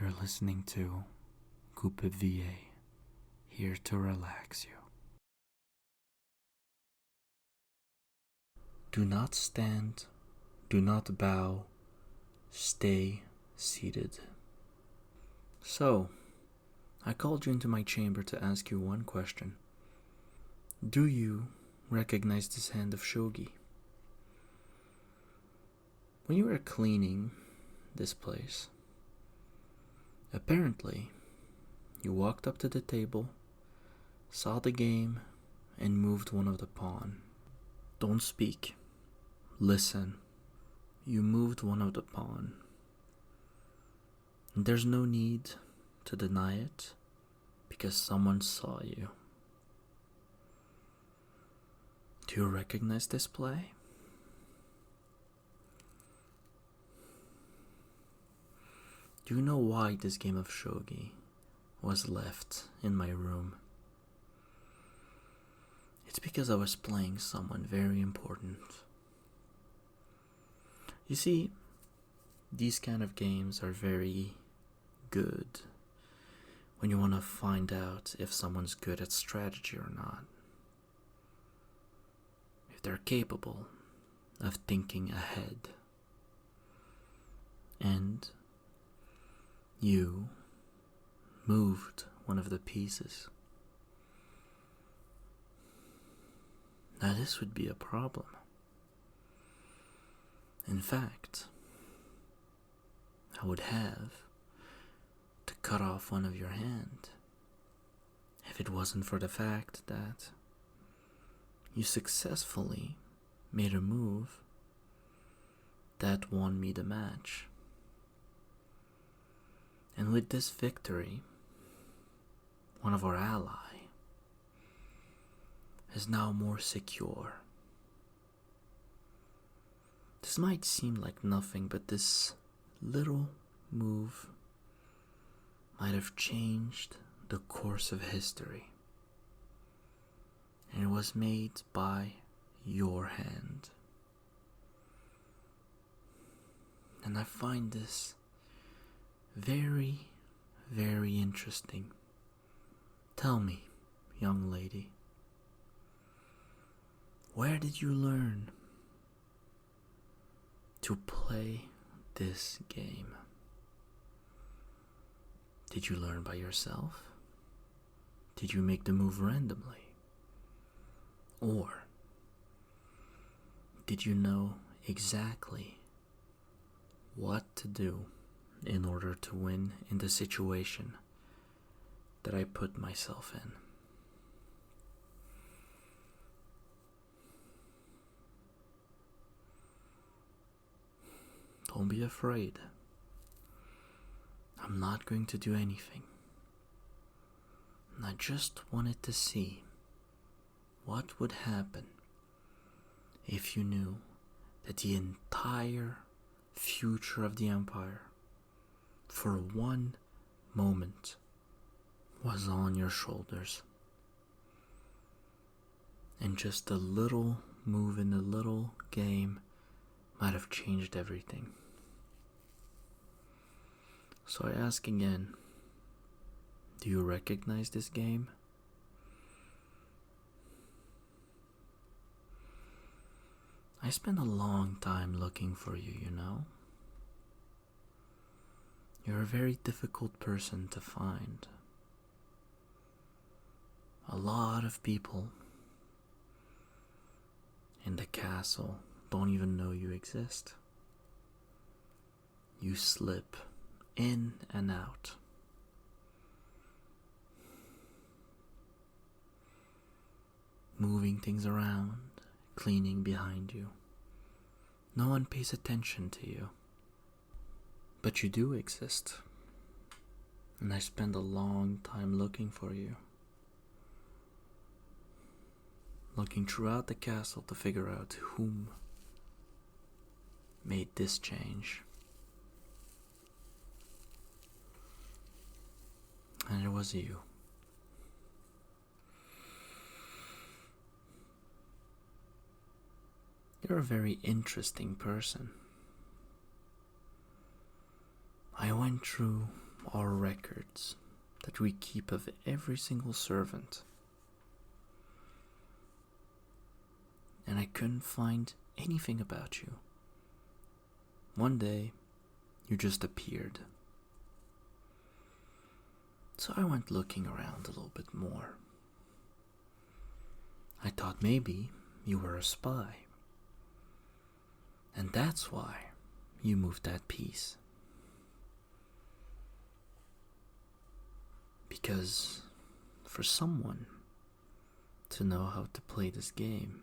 You're listening to Coupe VA, here to relax you. Do not stand, do not bow, stay seated. So, I called you into my chamber to ask you one question. Do you recognize this hand of shogi? When you were cleaning this place, apparently you walked up to the table, saw the game, and moved one of the pawn. Don't speak. Listen. You moved one of the pawn. And there's no need to deny it because someone saw you. Do you recognize this play? Do you know why this game of shogi was left in my room? It's because I was playing someone very important. You see, these kind of games are very good when you want to find out if someone's good at strategy or not. If they're capable of thinking ahead. And you moved one of the pieces. Now this would be a problem. In fact, I would have to cut off one of your hand if it wasn't for the fact that you successfully made a move that won me the match. And with this victory, one of our allies is now more secure. This might seem like nothing, but this little move might have changed the course of history. And it was made by your hand. And I find this very, very interesting. Tell me, young lady, where did you learn to play this game? Did you learn by yourself? Did you make the move randomly? Or did you know exactly what to do in order to win in the situation that I put myself in? Don't be afraid. I'm not going to do anything. And I just wanted to see what would happen if you knew that the entire future of the Empire, for one moment, was on your shoulders. And just a little move in a little game might have changed everything. So I ask again, do you recognize this game? I spent a long time looking for you, you know? You're a very difficult person to find. A lot of people in the castle don't even know you exist. You slip in and out. Moving things around, cleaning behind you. No one pays attention to you. But you do exist. And I spent a long time looking for you. Looking throughout the castle to figure out whom made this change. And it was you. You're a very interesting person. I went through our records that we keep of every single servant. And I couldn't find anything about you. One day, you just appeared. So I went looking around a little bit more. I thought maybe you were a spy. And that's why you moved that piece. Because for someone to know how to play this game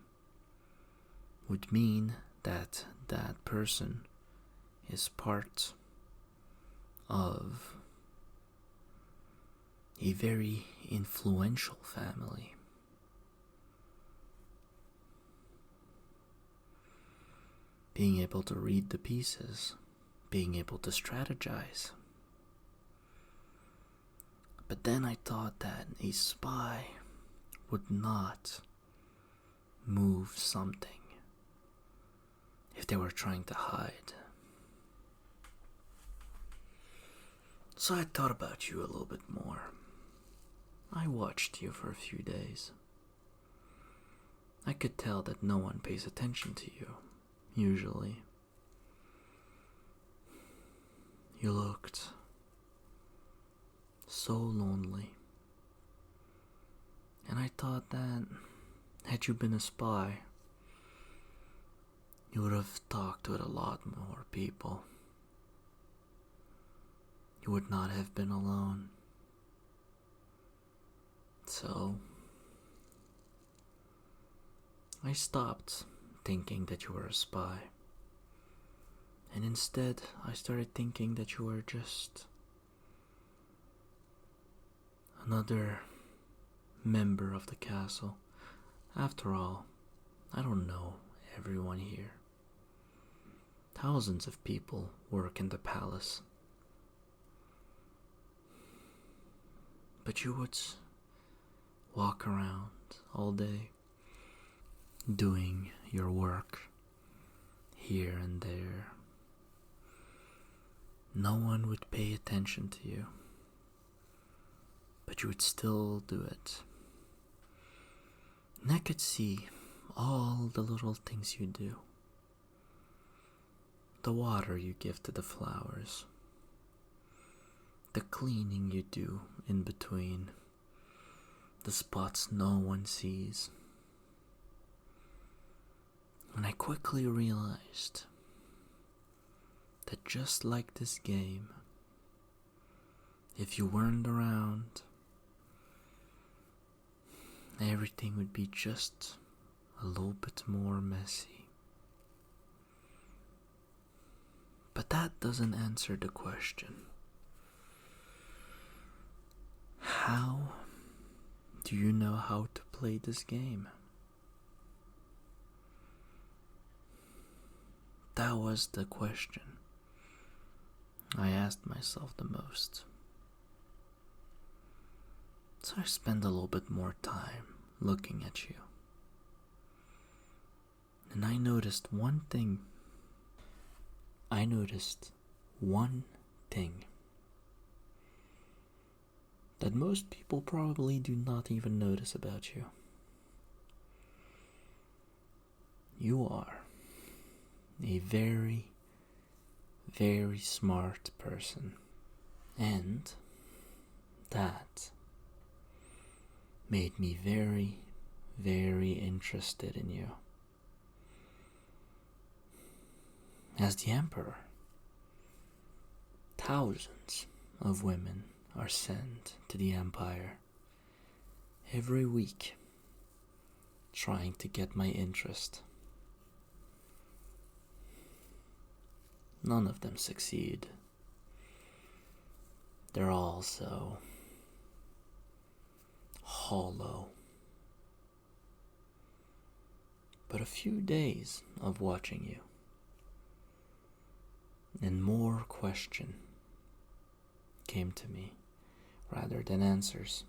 would mean that that person is part of a very influential family. Being able to read the pieces, being able to strategize. But then I thought that a spy would not move something if they were trying to hide. So I thought about you a little bit more. I watched you for a few days. I could tell that no one pays attention to you, usually. You looked so lonely. And I thought that, had you been a spy, you would have talked with a lot more people. You would not have been alone. So, I stopped thinking that you were a spy. And instead, I started thinking that you were just another member of the castle. After all, I don't know everyone here. Thousands of people work in the palace. But you would walk around all day, doing your work here and there. No one would pay attention to you, but you would still do it. And I could see all the little things you do. The water you give to the flowers. The cleaning you do in between. The spots no one sees. And I quickly realized that just like this game, if you weren't around, everything would be just a little bit more messy. But that doesn't answer the question. How do you know how to play this game? That was the question I asked myself the most. So I spent a little bit more time looking at you. And I noticed one thing. That most people probably do not even notice about you. You are a very, very smart person. And that made me very, very interested in you. As the Emperor, thousands of women are sent to the Empire every week, trying to get my interest. None of them succeed. They're all so hollow. But a few days of watching you, and more question came to me rather than answers.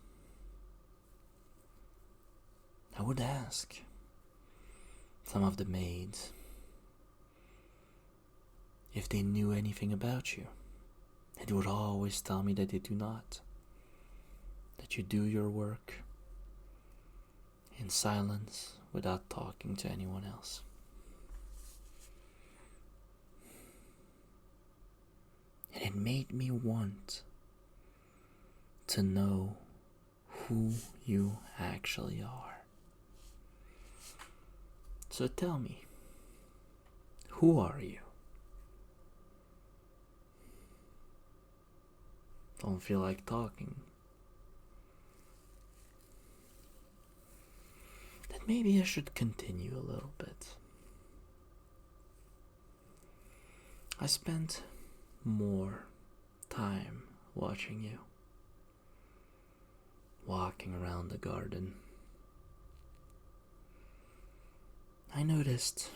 I would ask some of the maids if they knew anything about you, And you would always tell me that you do not. That you do your work in silence without talking to anyone else. And it made me want to know who you actually are. So tell me, who are you? Don't feel like talking. Then maybe I should continue a little bit. I spent more time watching you, walking around the garden. I noticed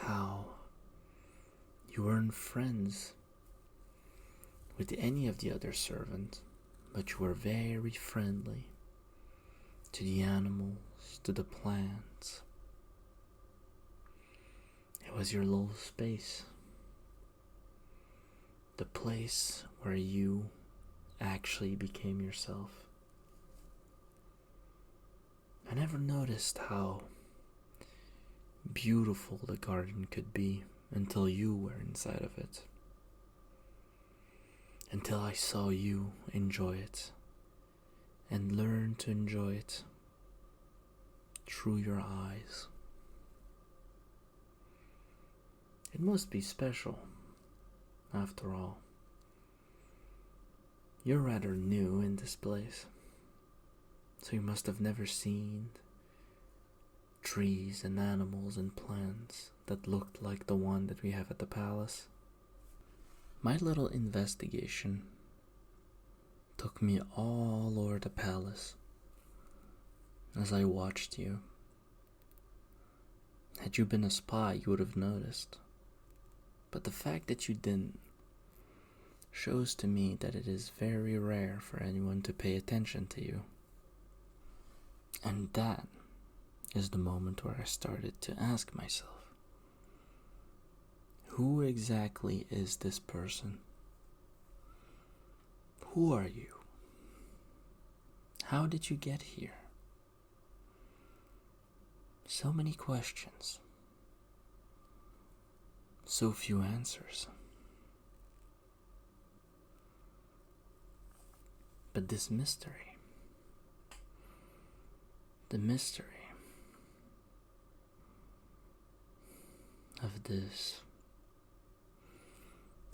how you weren't friends with any of the other servants, but you were very friendly to the animals, to the plants. It was your little space, the place where you actually became yourself. I never noticed how beautiful the garden could be until you were inside of it. Until I saw you enjoy it and learn to enjoy it through your eyes. It must be special, after all. You're rather new in this place, so you must have never seen trees and animals and plants that looked like the one that we have at the palace. My little investigation took me all over the palace as I watched you. Had you been a spy, you would have noticed. But the fact that you didn't shows to me that it is very rare for anyone to pay attention to you. And that is the moment where I started to ask myself, who exactly is this person? Who are you? How did you get here? So many questions. So few answers. But this mystery, the mystery of this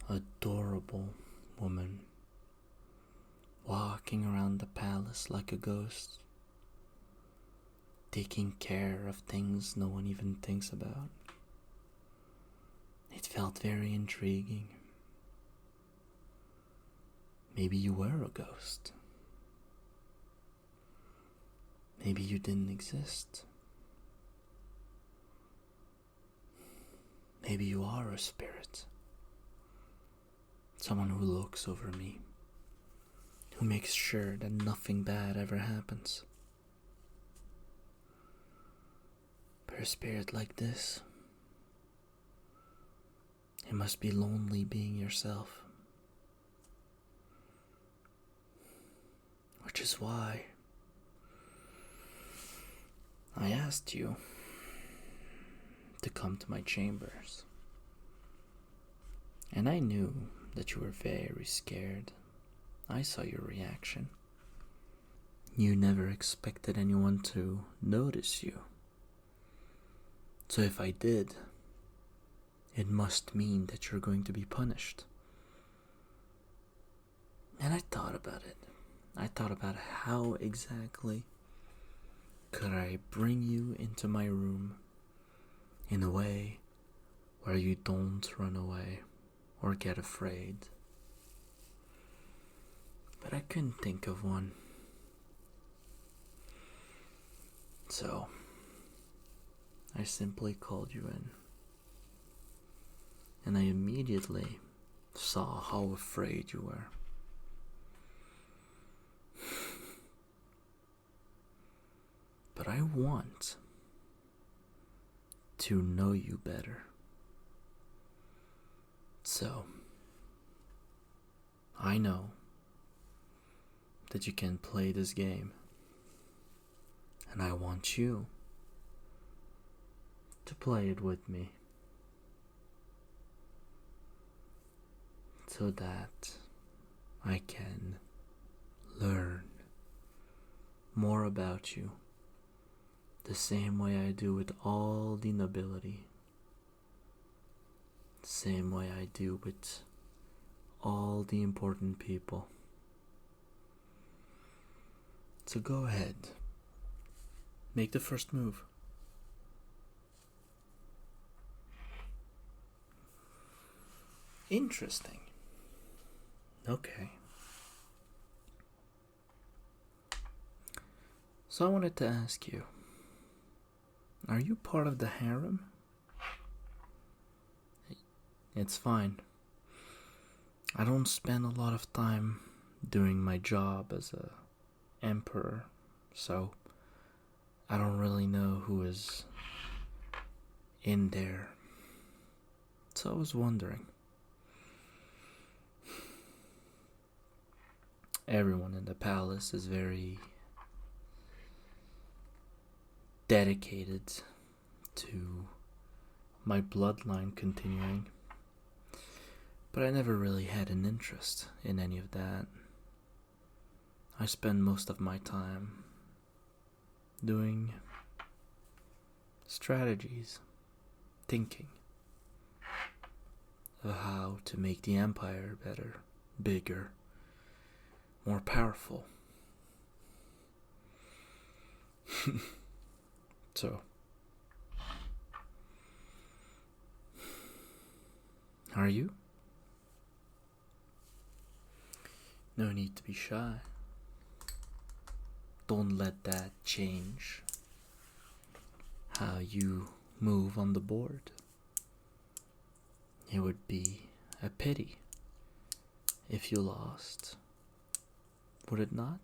adorable woman walking around the palace like a ghost, taking care of things no one even thinks about. It felt very intriguing. Maybe you were a ghost. Maybe you didn't exist. Maybe you are a spirit. Someone who looks over me, who makes sure that nothing bad ever happens. For a spirit like this, it must be lonely being yourself. Which is why I asked you to come to my chambers. And I knew that you were very scared. I saw your reaction. You never expected anyone to notice you. So if I did, it must mean that you're going to be punished. And I thought about it. I thought about how exactly could I bring you into my room in a way where you don't run away or get afraid. But I couldn't think of one. So I simply called you in. And I immediately saw how afraid you were. But I want to know you better. So, I know that you can play this game, and I want you to play it with me so that I can learn more about you the same way I do with all the nobility, the same way I do with all the important people. So go ahead, make the first move. Interesting. Okay. So I wanted to ask you, are you part of the harem? It's fine. I don't spend a lot of time doing my job as a emperor, so I don't really know who is in there. So I was wondering. Everyone in the palace is very dedicated to my bloodline continuing, but I never really had an interest in any of that. I spend most of my time doing strategies, thinking of how to make the empire better, bigger, more powerful. So, are you? No need to be shy. Don't let that change how you move on the board. It would be a pity if you lost, would it not?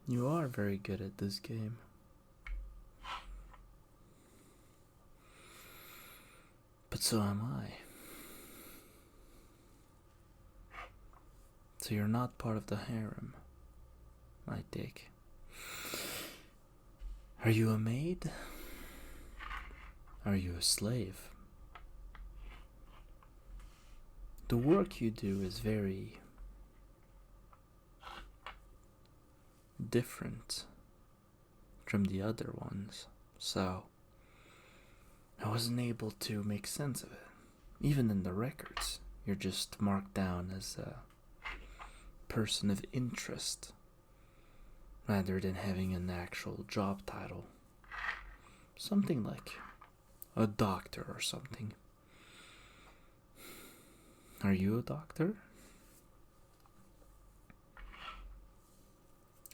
You are very good at this game. But so am I. So you're not part of the harem, I take. Are you a maid? Are you a slave? The work you do is very different from the other ones, so I wasn't able to make sense of it. Even in the records, you're just marked down as a person of interest rather than having an actual job title. Something like a doctor or something. Are you a doctor?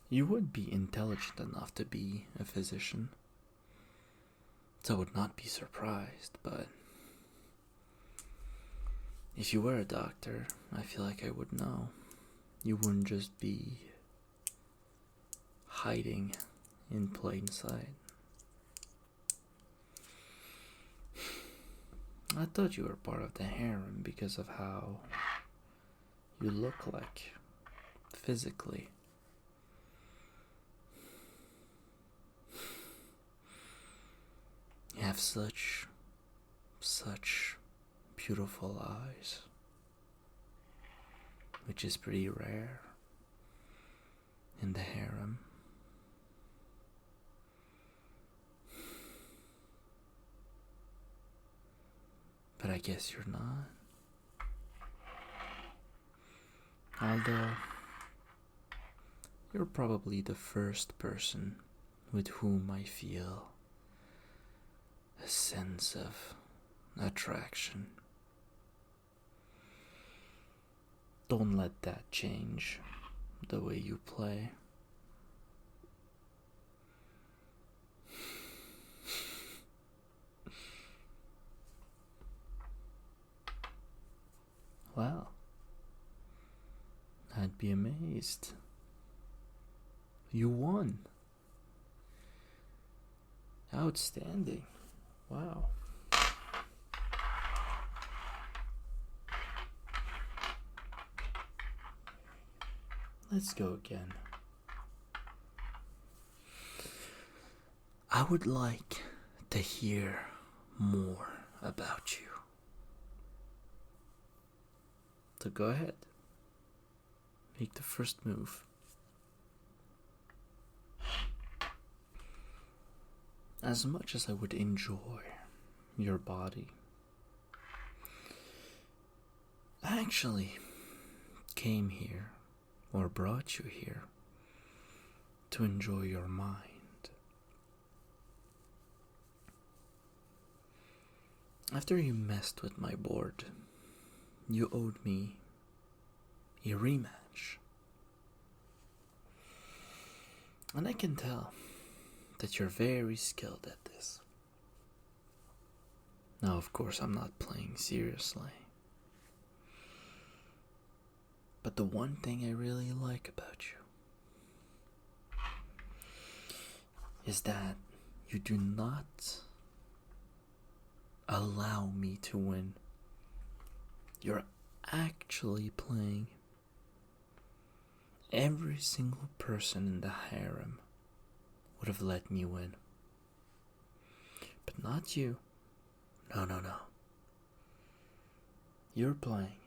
You would be intelligent enough to be a physician, so I would not be surprised, but if you were a doctor, I feel like I would know. You wouldn't just be hiding in plain sight. I thought you were part of the harem because of how you look like physically. You have such beautiful eyes, which is pretty rare in the harem. But I guess you're not. Although, you're probably the first person with whom I feel a sense of attraction. Don't let that change the way you play. Well, I'd be amazed. You won. Outstanding. Wow. Let's go again. I would like to hear more about you. So go ahead. Make the first move. As much as I would enjoy your body, I actually came here, or brought you here, to enjoy your mind. After you messed with my board, you owed me a rematch. And I can tell that you're very skilled at this. Now, of course, I'm not playing seriously. But the one thing I really like about you is that you do not allow me to win. You're actually playing. Every single person in the harem would have let me win. But not you. No. You're playing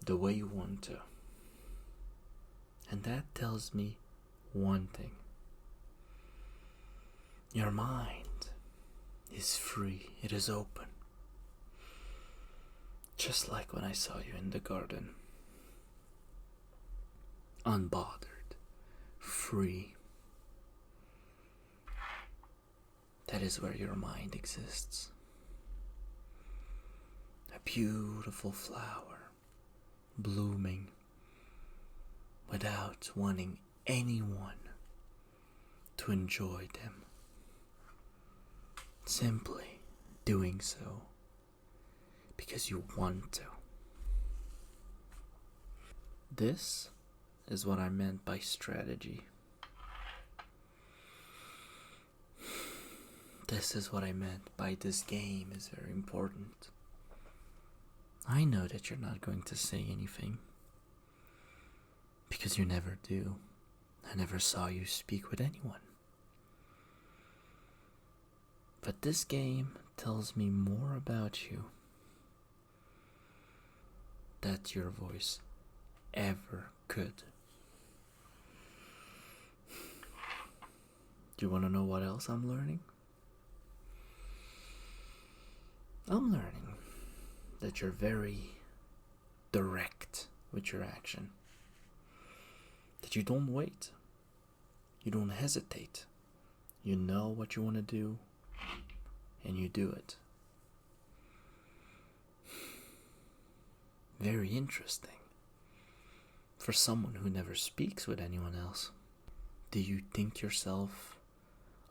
the way you want to. And that tells me one thing. Your mind is free. It is open. Just like when I saw you in the garden. Unbothered. Free. That is where your mind exists. A beautiful flower, blooming, without wanting anyone to enjoy them. Simply doing so because you want to. This is what I meant by strategy. This is what I meant by this game is very important. I know that you're not going to say anything, because you never do. I never saw you speak with anyone. But this game tells me more about you than your voice ever could. Do you want to know what else I'm learning? I'm learning that you're very direct with your action. That you don't wait. You don't hesitate. You know what you want to do, and you do it. Very interesting. For someone who never speaks with anyone else. Do you think yourself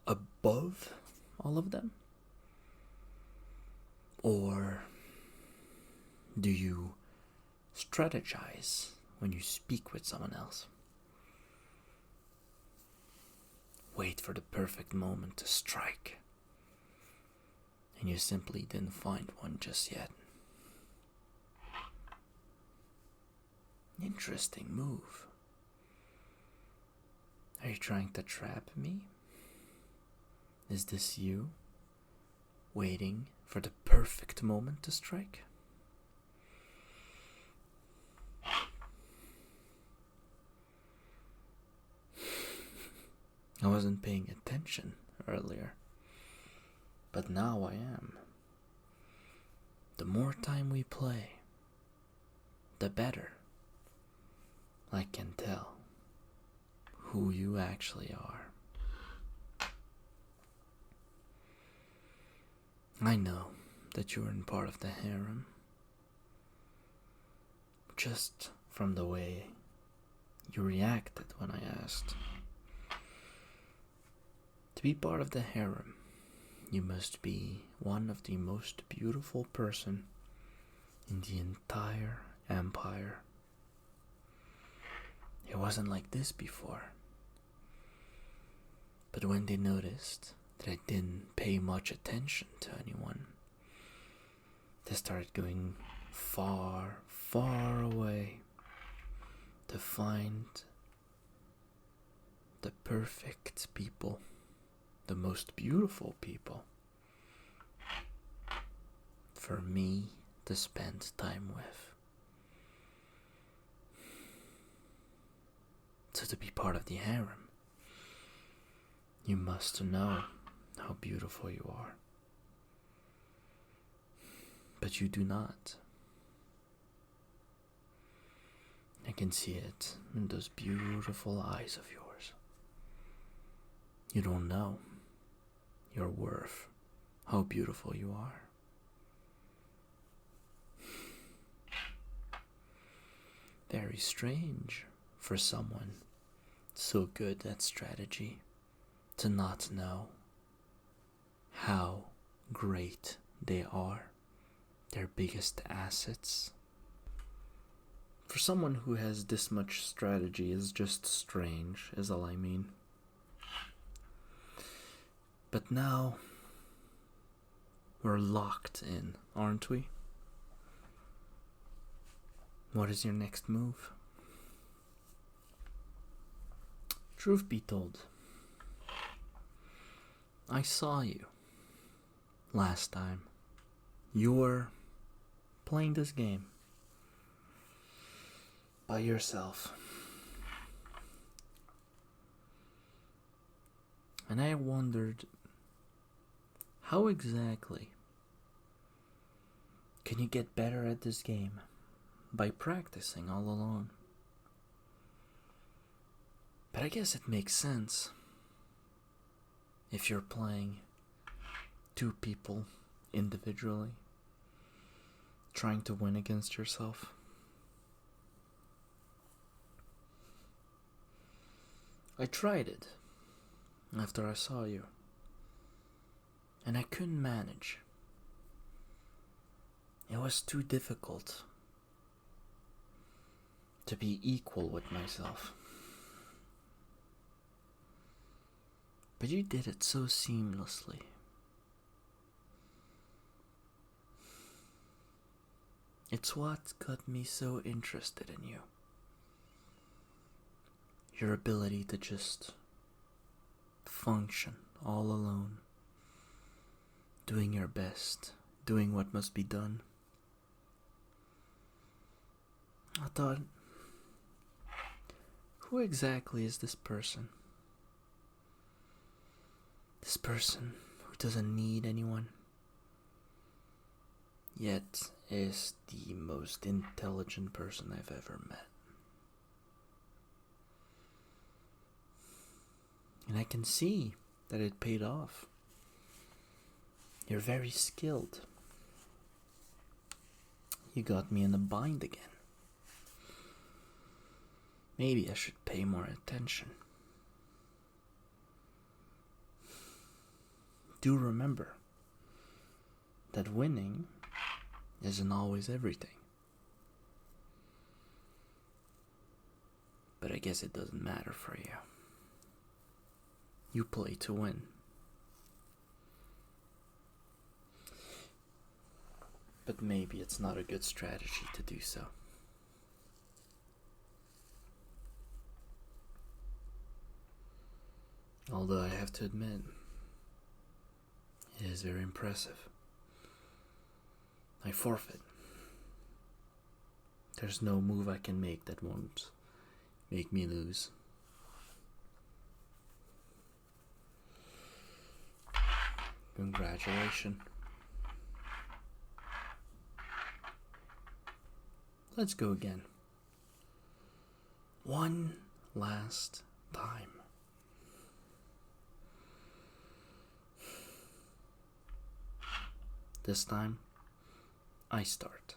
above all of them? Or do you strategize when you speak with someone else? Wait for the perfect moment to strike, and you simply didn't find one just yet. Interesting move. Are you trying to trap me? Is this you waiting for the perfect moment to strike? I wasn't paying attention earlier, but now I am. The more time we play, the better I can tell who you actually are. I know that you weren't part of the harem, just from the way you reacted when I asked. To be part of the harem, you must be one of the most beautiful person in the entire empire wasn't like this before. But when they noticed that I didn't pay much attention to anyone, they started going far, far away to find the perfect people, the most beautiful people for me to spend time with. So to be part of the harem, you must know how beautiful you are. But you do not. I can see it in those beautiful eyes of yours. You don't know your worth, how beautiful you are. Very strange for someone so good at strategy to not know how great they are, their biggest assets. For someone who has this much strategy is just strange, is all I mean. But now we're locked in, aren't we? What is your next move? Truth be told, I saw you last time. You were playing this game by yourself. And I wondered, how exactly can you get better at this game by practicing all alone? But I guess it makes sense if you're playing two people individually, trying to win against yourself. I tried it after I saw you, and I couldn't manage. It was too difficult to be equal with myself. But you did it so seamlessly. It's what got me so interested in you. Your ability to just function all alone, doing your best, doing what must be done. I thought, who exactly is this person? This person who doesn't need anyone, yet is the most intelligent person I've ever met. And I can see that it paid off. You're very skilled. You got me in a bind again. Maybe I should pay more attention. Do remember that winning isn't always everything. But I guess it doesn't matter for you. You play to win. But maybe it's not a good strategy to do so. Although I have to admit, it is very impressive. I forfeit. There's no move I can make that won't make me lose. Congratulations. Let's go again. One last time. This time, I start.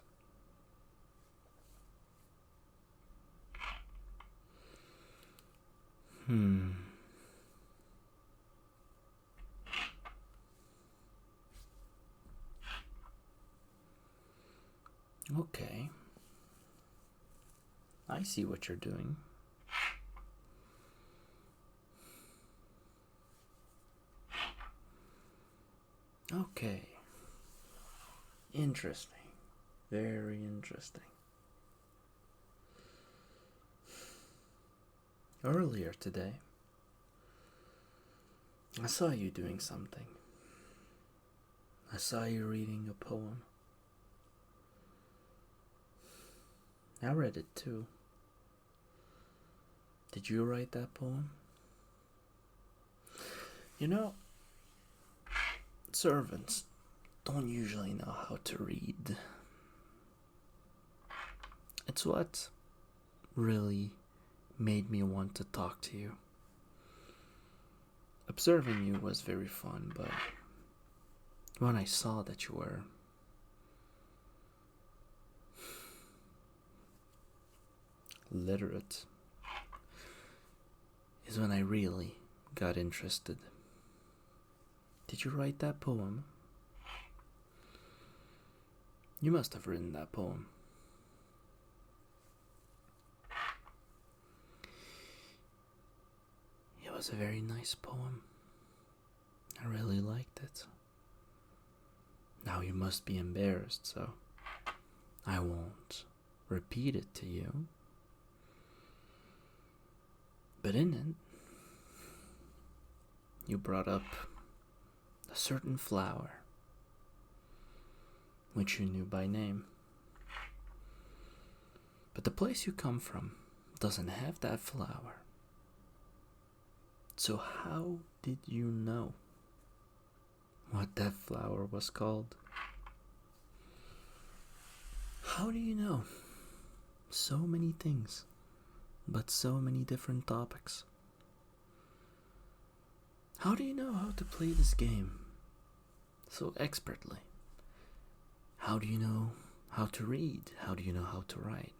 Okay. I see what you're doing. Okay. Interesting. Very interesting. Earlier today, I saw you doing something. I saw you reading a poem. I read it too. Did you write that poem? You know, servants don't usually know how to read. It's what really made me want to talk to you. Observing you was very fun, but when I saw that you were literate is when I really got interested. Did you write that poem? You must have written that poem. It was a very nice poem. I really liked it. Now you must be embarrassed, so I won't repeat it to you. But in it, you brought up a certain flower, which you knew by name. But the place you come from doesn't have that flower. So how did you know what that flower was called? How do you know so many things, but so many different topics? How do you know how to play this game so expertly? How do you know how to read? How do you know how to write?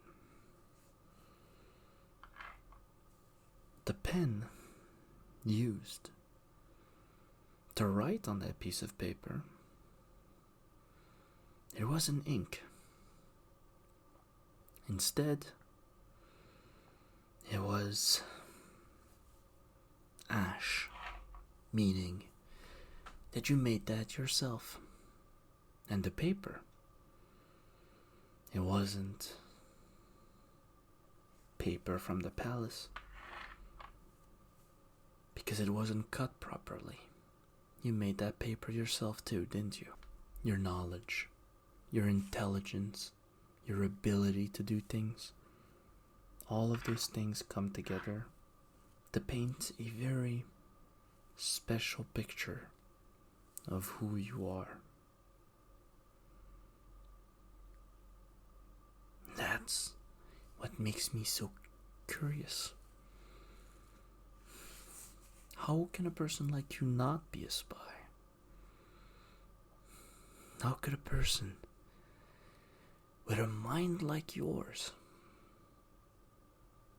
The pen used to write on that piece of paper, it wasn't ink. Instead, it was ash, meaning that you made that yourself. And the paper, it wasn't paper from the palace, because it wasn't cut properly. You made that paper yourself too, didn't you? Your knowledge, your intelligence, your ability to do things, all of those things come together to paint a very special picture of who you are. That's what makes me so curious. How can a person like you not be a spy? How could a person with a mind like yours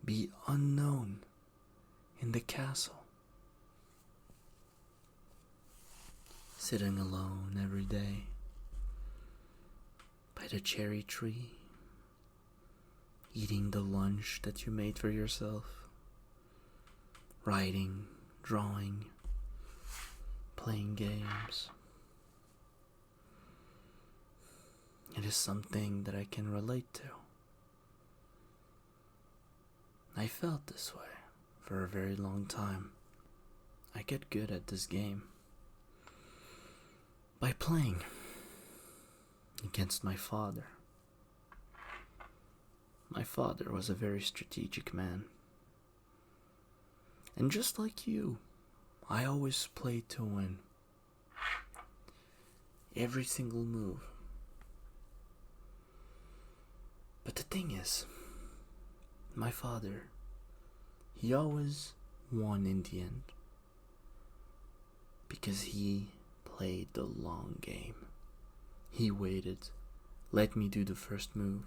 be unknown in the castle, sitting alone every day by the cherry tree, eating the lunch that you made for yourself, writing, drawing, playing games? It is something that I can relate to. I felt this way for a very long time. I get good at this game by playing against my father. My father was a very strategic man. And just like you, I always played to win. Every single move. But the thing is, my father, he always won in the end. Because he played the long game. He waited, let me do the first move.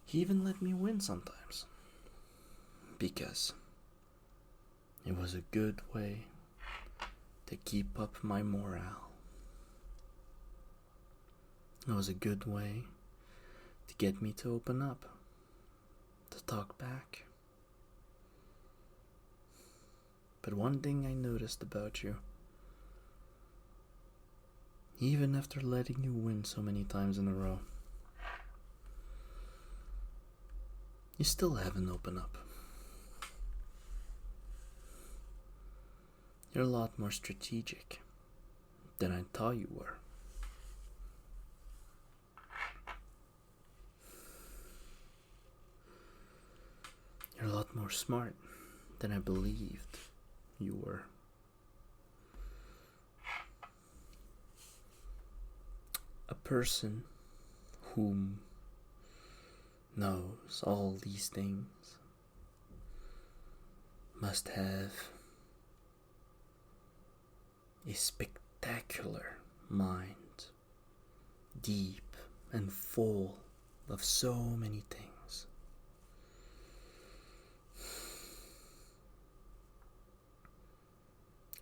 He even let me win sometimes. Because it was a good way to keep up my morale. It was a good way to get me to open up, to talk back. But one thing I noticed about you even after letting you win so many times in a row. You still haven't opened up. You're a lot more strategic than I thought you were. You're a lot more smart than I believed you were. A person who knows all these things must have a spectacular mind, deep and full of so many things.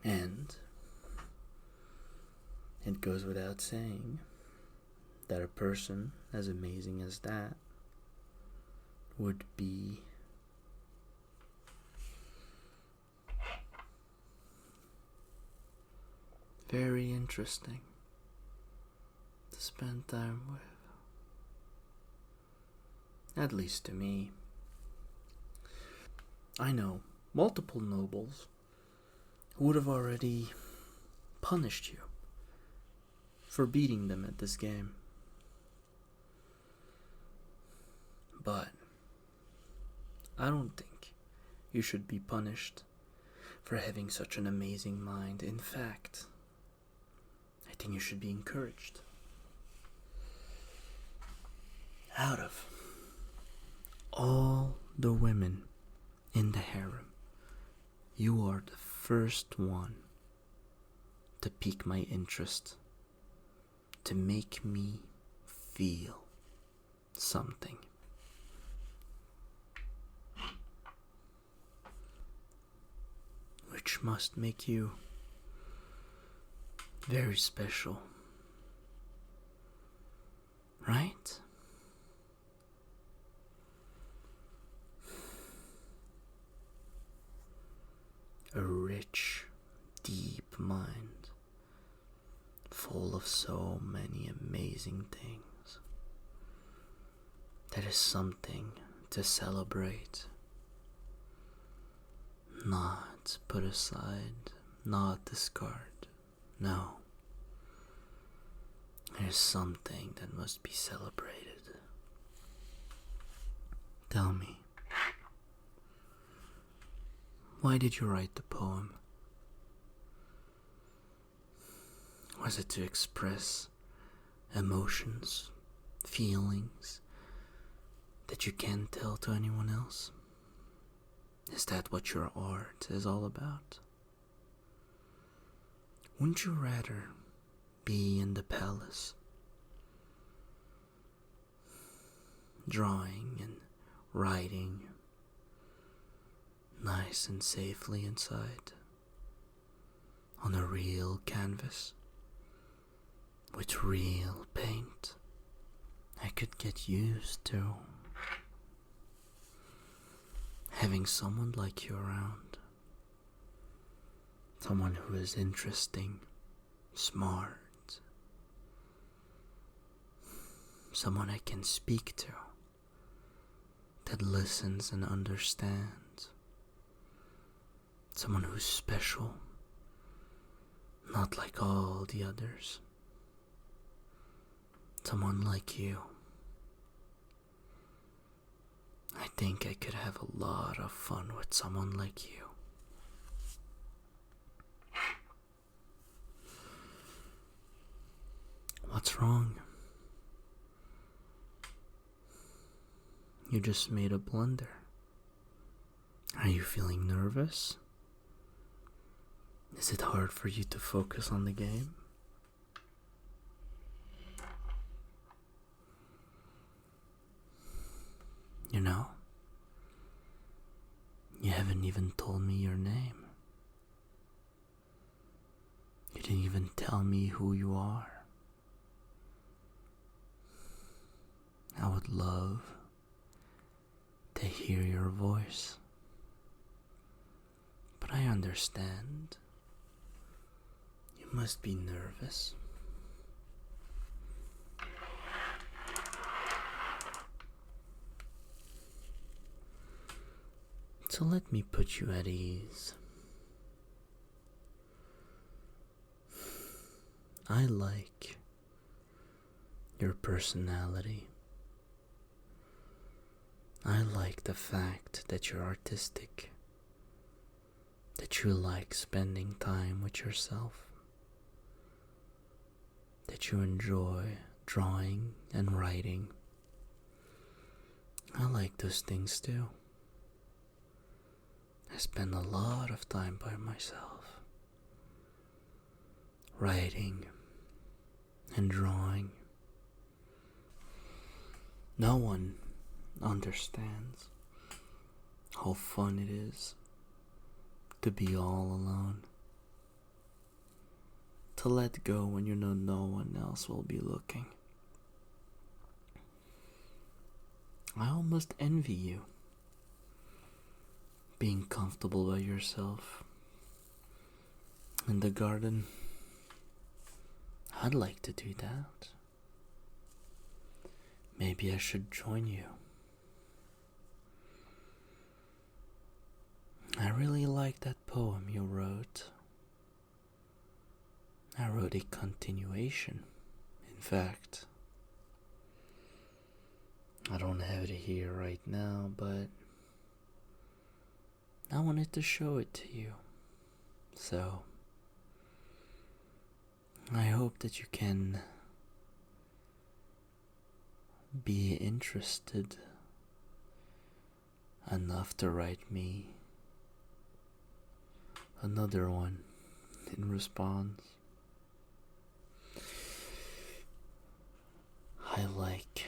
And it goes without saying that a person as amazing as that would be very interesting to spend time with. At least to me. I know multiple nobles who would have already punished you for beating them at this game. But I don't think you should be punished for having such an amazing mind. In fact, I think you should be encouraged. Out of all the women in the harem, you are the first one to pique my interest, to make me feel something. Which must make you very special, right? A rich, deep mind, full of so many amazing things. That is something to celebrate, not put aside, not discard. No. There's something that must be celebrated. Tell me, why did you write the poem? Was it to express emotions, feelings that you can't tell to anyone else? Is that what your art is all about? Wouldn't you rather be in the palace, drawing and writing nice and safely inside, on a real canvas, with real paint? I could get used to having someone like you around. Someone who is interesting, smart, someone I can speak to, that listens and understands, someone who's special, not like all the others, someone like you. I think I could have a lot of fun with someone like you. What's wrong? You just made a blunder. Are you feeling nervous? Is it hard for you to focus on the game? You know, you haven't even told me your name. You didn't even tell me who you are. I would love to hear your voice. But I understand. You must be nervous. So let me put you at ease. I like your personality. I like the fact that you're artistic, that you like spending time with yourself, that you enjoy drawing and writing. I like those things too. I spend a lot of time by myself, writing and drawing. No one understands how fun it is to be all alone, to let go when you know no one else will be looking. I almost envy you, being comfortable by yourself in the garden. I'd like to do that. Maybe I should join you. I really like that poem you wrote. I wrote a continuation, in fact. I don't have it here right now, but I wanted to show it to you. So, I hope that you can be interested enough to write me another one in response. I like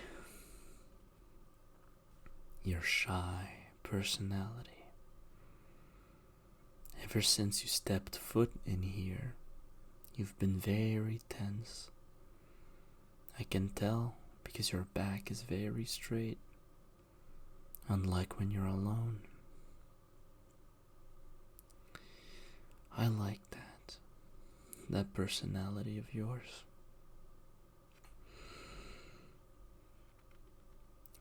your shy personality. Ever since you stepped foot in here, you've been very tense. I can tell because your back is very straight, unlike when you're alone. I like that personality of yours.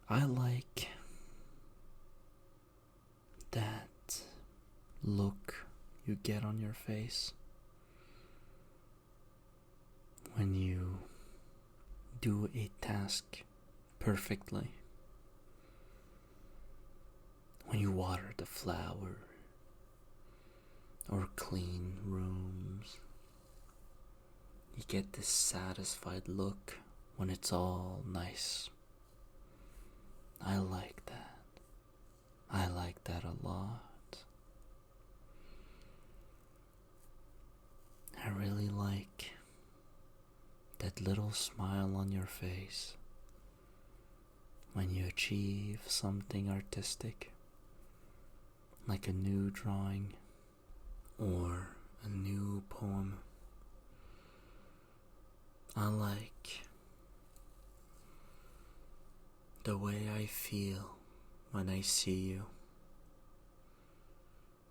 I like that look you get on your face when you do a task perfectly. When you water the flower or clean rooms, you get this satisfied look when it's all nice. I like that. I like that a lot. I really like that little smile on your face when you achieve something artistic, like a new drawing or a new poem. I like the way I feel when I see you,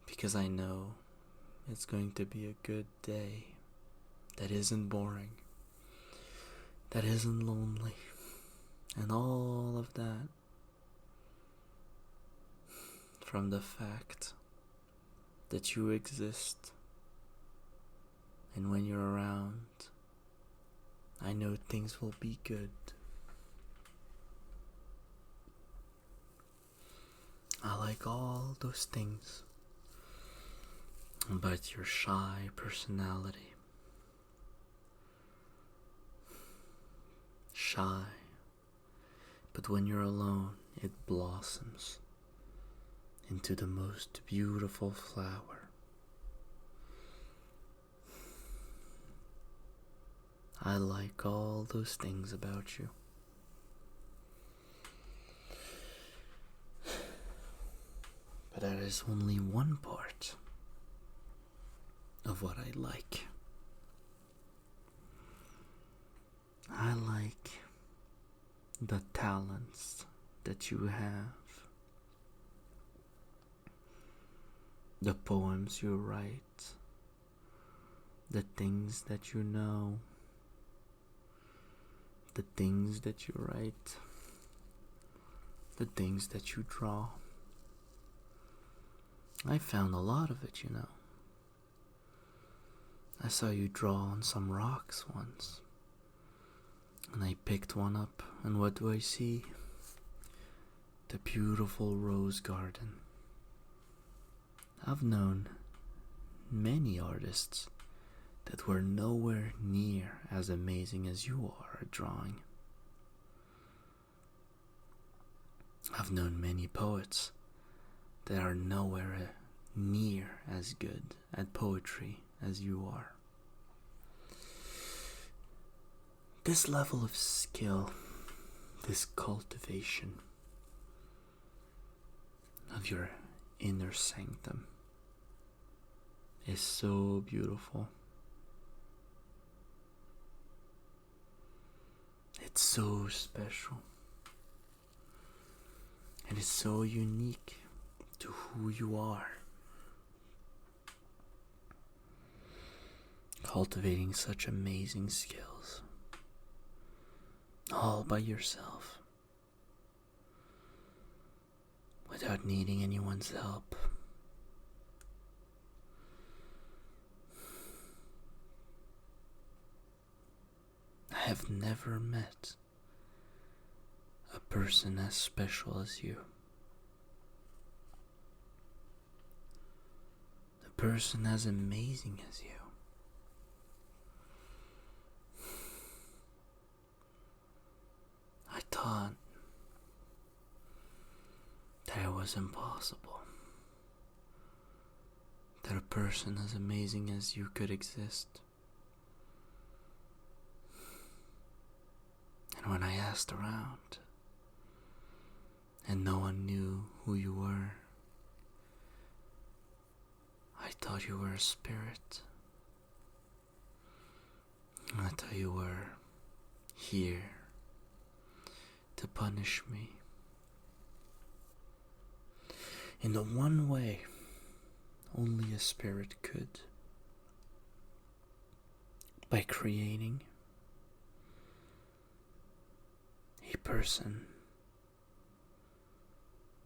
because I know it's going to be a good day that isn't boring, that isn't lonely, and all of that from the fact that you exist. And when you're around, I know things will be good. I like all those things about your shy personality. Shy, but when you're alone, it blossoms into the most beautiful flower. I like all those things about you. But that is only one part of what I like. I like the talents that you have, the poems you write, the things that you know, the things that you write, the things that you draw. I found a lot of it, you know. I saw you draw on some rocks once. And I picked one up, and what do I see? The beautiful rose garden. I've known many artists that were nowhere near as amazing as you are at drawing. I've known many poets that are nowhere near as good at poetry as you are. This level of skill, this cultivation of your inner sanctum is so beautiful. It's so special. And it's so unique to who you are. Cultivating such amazing skills all by yourself without needing anyone's help. I have never met a person as special as you. A person as amazing as you. I thought that it was impossible that a person as amazing as you could exist. And when I asked around and no one knew who you were, I thought you were a spirit. I thought you were here to punish me in the one way only a spirit could, by creating a person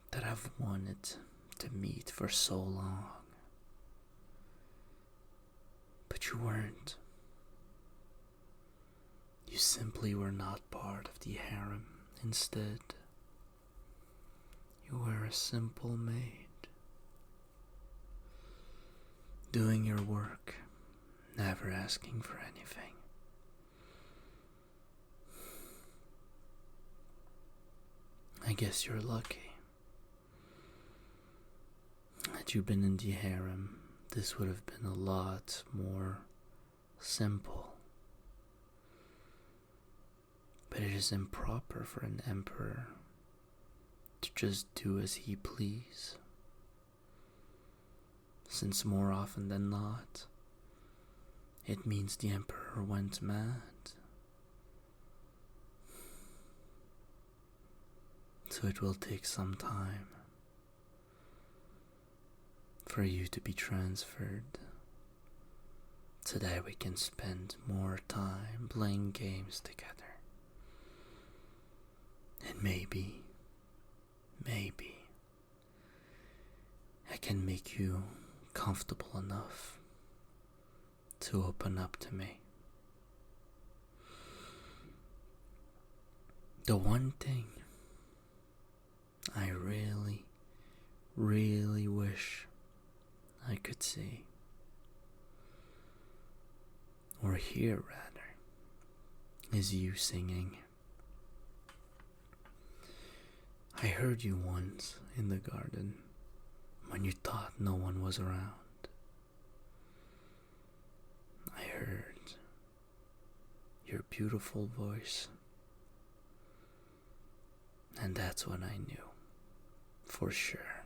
that I've wanted to meet for so long. But you weren't. You simply were not part of the harem. Instead, you were a simple maid, doing your work, never asking for anything. I guess you're lucky. Had you been in the harem, this would have been a lot more simple. But it is improper for an emperor to just do as he please, since more often than not, it means the emperor went mad. So it will take some time for you to be transferred so that we can spend more time playing games together. And maybe I can make you comfortable enough to open up to me. The one thing I really, really wish I could see, or hear rather, is you singing. I heard you once in the garden when you thought no one was around. I heard your beautiful voice, and that's when I knew, for sure.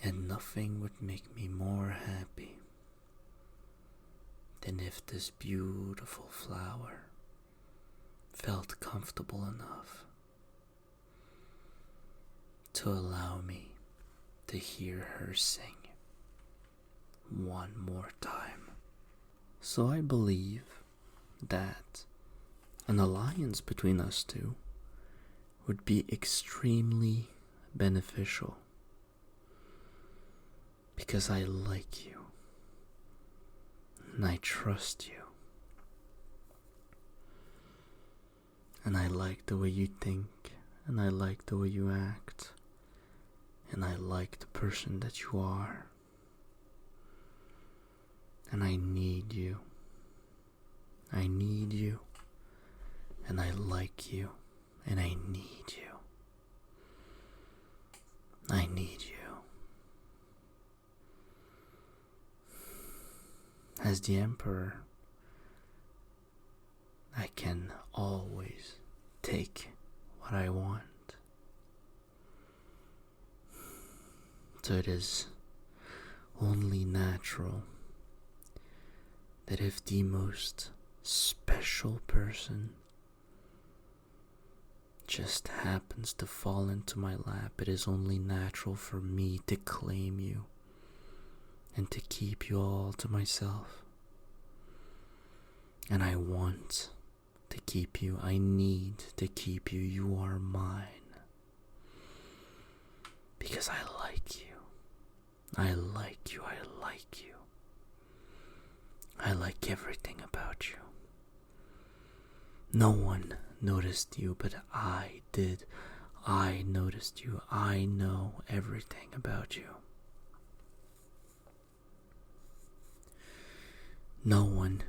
And nothing would make me more happy than if this beautiful flower felt comfortable enough to allow me to hear her sing one more time. So I believe that An alliance between us two would be extremely beneficial because I like you and I trust you and I like the way you think and I like the way you act and I like the person that you are and I need you. I need you and I like you and I need you. I need you. As the Emperor, I can always take what I want. So it is only natural that if the most special person just happens to fall into my lap, it is only natural for me to claim you and to keep you all to myself. And I want to keep you. I need to keep you. You are mine. Because I like you. I like you. I like you. I like everything about you. No one noticed you, but I did. I noticed you. I know everything about you. No one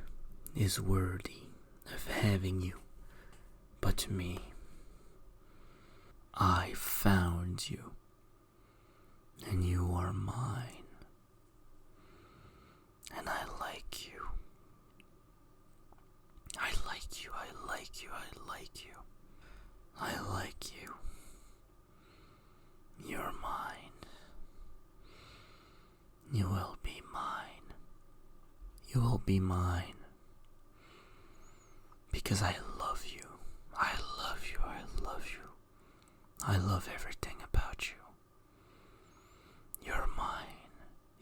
is worthy of having you but me. I found you, and you are mine, and I like you. I like you, I like you, I like you. I like you. You're mine. You will be mine. You will be mine. Because I love you. I love you, I love you. I love everything about you. You're mine.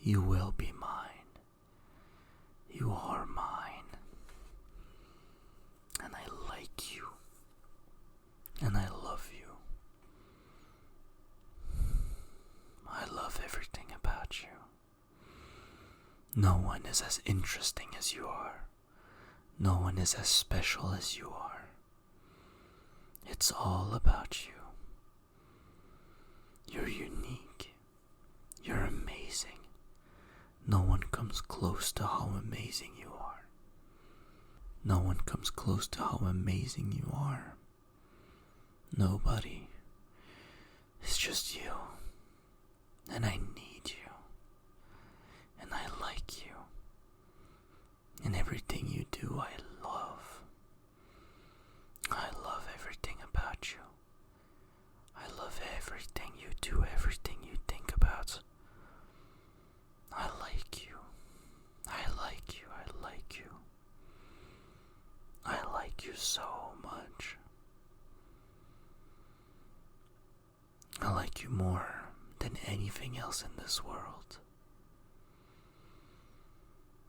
You will be mine. You are mine. And I like you. And I love you. I love everything about you. No one is as interesting as you are. No one is as special as you are. It's all about you. You're unique. You're amazing. No one comes close to how amazing you are. No one comes close to how amazing you are. Nobody. It's just you. And I need you. And I like you. And everything you do, I love. I love everything about you. I love everything you do, everything you think about. I like you. I like you. I like you. I like you so much. I like you more than anything else in this world.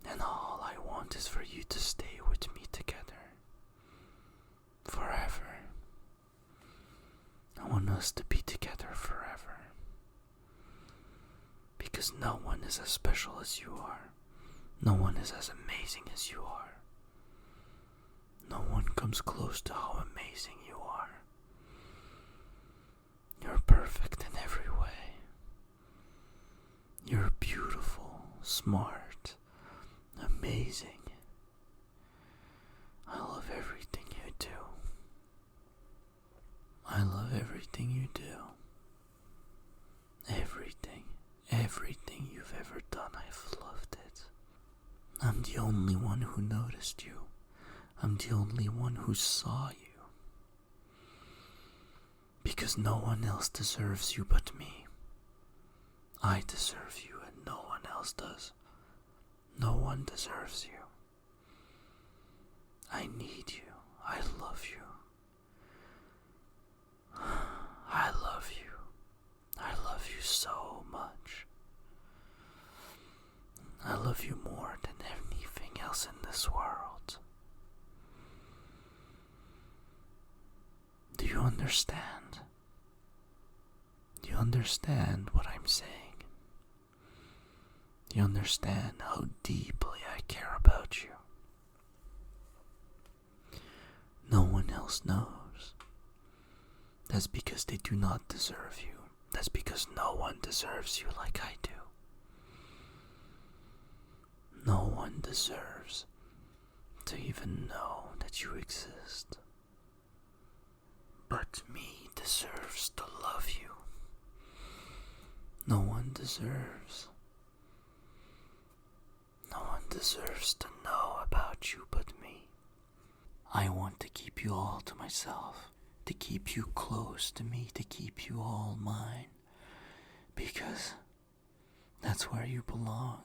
And all I want is for you to stay with me together. Forever. I want us to be together forever. Because no one is as special as you are. No one is as amazing as you are. No one comes close to how amazing you are. You're perfect in every way. You're beautiful, smart, amazing. I love everything you do. I love everything you do. Everything you've ever done, I've loved it. I'm the only one who noticed you. I'm the only one who saw you. Because no one else deserves you but me. I deserve you and no one else does. No one deserves you. I need you. I love you. I love you. I love you so much. I love you more than anything else in this world. understand? Do you understand what I'm saying? Do you understand how deeply I care about you? No one else knows. That's because they do not deserve you. That's because no one deserves you like I do. No one deserves to even know that you exist. But me deserves to love you. No one deserves. No one deserves to know about you but me. I want to keep you all to myself, to keep you close to me, to keep you all mine, because that's where you belong.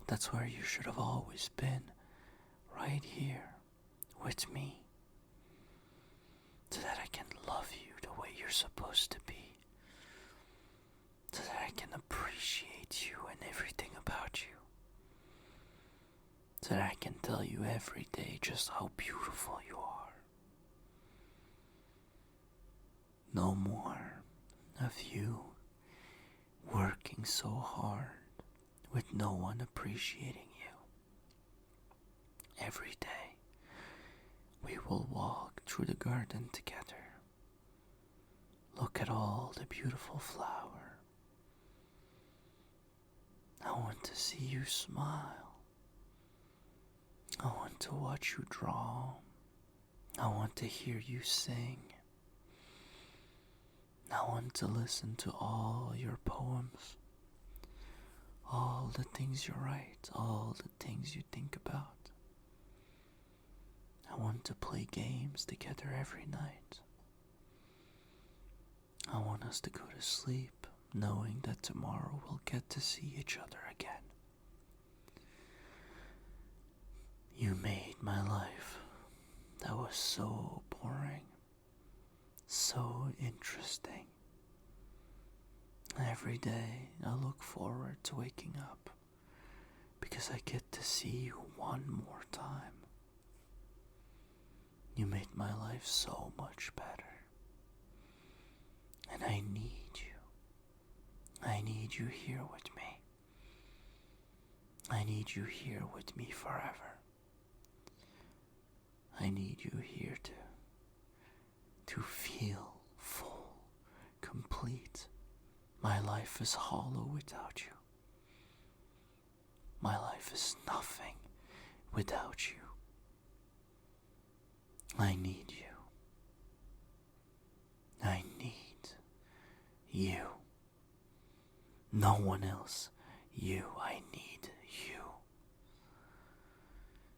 That's where you should have always been, right here with me, so that I can love you the way you're supposed to be, so that I can appreciate you and everything about you, so that I can tell you every day just how beautiful you are. No more of you working so hard with no one appreciating you. Every day we will walk through the garden together. Look at all the beautiful flower. I want to see you smile. I want to watch you draw. I want to hear you sing. I want to listen to all your poems, all the things you write, all the things you think about. I want to play games together every night. I want us to go to sleep knowing that tomorrow we'll get to see each other again. You made my life that was so boring, so interesting. Every day I look forward to waking up because I get to see you one more time. You made my life so much better. And I need you. I need you here with me. I need you here with me forever. I need you here to feel full, complete. My life is hollow without you. My life is nothing without you. I need you. I need you. No one else. You. I need you.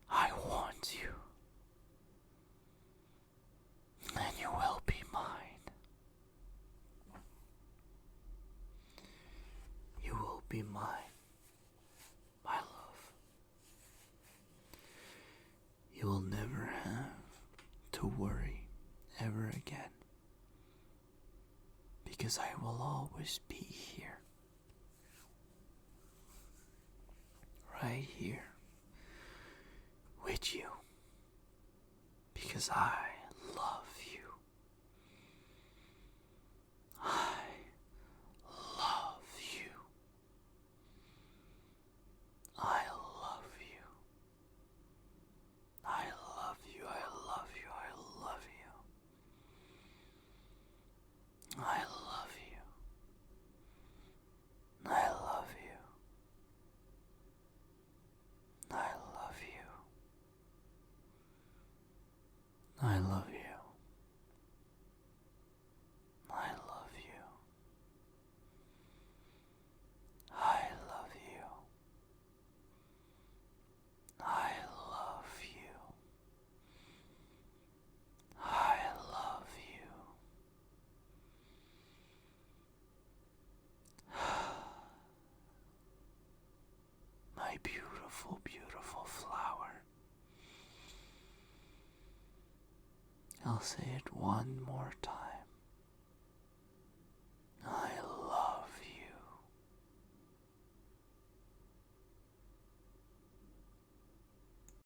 I want you. And you will be mine. You will be mine, my love. You will never have to worry ever again, because I will always be here, right here, with you, because I love you. I love you. I love you. I love you. I love you. I love you. I love you. I love you. I love you. I love you. I love you. I love you. I love you. I love you. My beautiful, beautiful flower. I'll say it one more time.